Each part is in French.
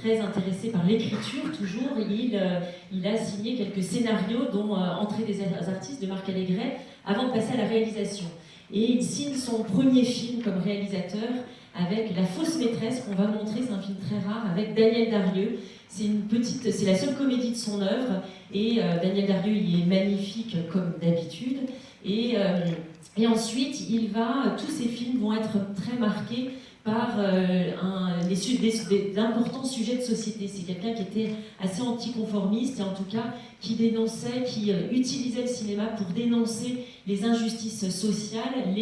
très intéressé par l'écriture toujours, il a signé quelques scénarios, dont Entrée des artistes de Marc Allégret, avant de passer à la réalisation. Et il signe son premier film comme réalisateur avec La Fausse Maîtresse, qu'on va montrer, c'est un film très rare, avec Daniel Darieux. C'est la seule comédie de son œuvre, et Daniel Darieux, il est magnifique comme d'habitude. Et ensuite, tous ces films vont être très marqués par d'importants sujets de société. C'est quelqu'un qui était assez anticonformiste, et en tout cas qui dénonçait, qui utilisait le cinéma pour dénoncer les injustices sociales,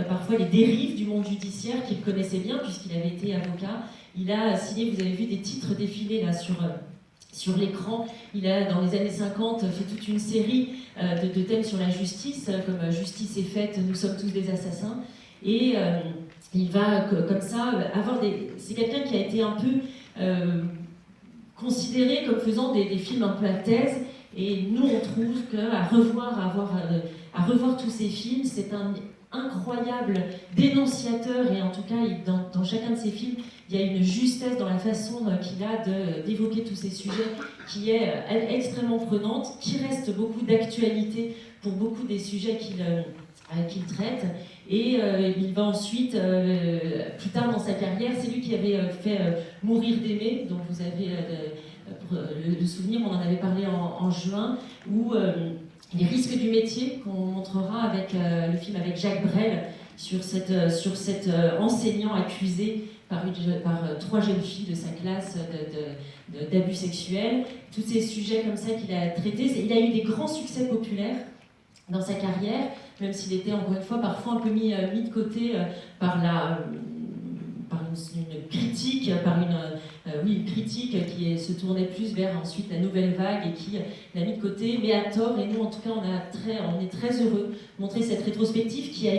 parfois les dérives du monde judiciaire qu'il connaissait bien puisqu'il avait été avocat. Il a signé, vous avez vu des titres défiler là sur l'écran. Il a, dans les années 50, fait toute une série de thèmes sur la justice, comme Justice est faite, nous sommes tous des assassins. Et il va, comme ça, c'est quelqu'un qui a été un peu considéré comme faisant des films un peu à thèse. Et nous, on trouve qu'à revoir tous ces films, c'est un incroyable dénonciateur, et en tout cas, dans chacun de ses films, il y a une justesse dans la façon qu'il a d'évoquer tous ces sujets qui est extrêmement prenante, qui reste beaucoup d'actualité pour beaucoup des sujets qu'il traite. Et il va ensuite, plus tard dans sa carrière, c'est lui qui avait fait Mourir d'aimer, dont vous avez le souvenir, on en avait parlé en juin, où les risques du métier, qu'on montrera avec le film avec Jacques Brel, sur cet enseignant accusé par 3 jeunes filles de sa classe d'abus sexuels. Tous ces sujets comme ça qu'il a traités. Il a eu des grands succès populaires dans sa carrière, même s'il était encore une fois parfois un peu mis de côté par une critique, une critique qui se tournait plus vers ensuite la nouvelle vague et qui l'a mis de côté, mais à tort. Et nous, en tout cas, on est très heureux de montrer cette rétrospective qui a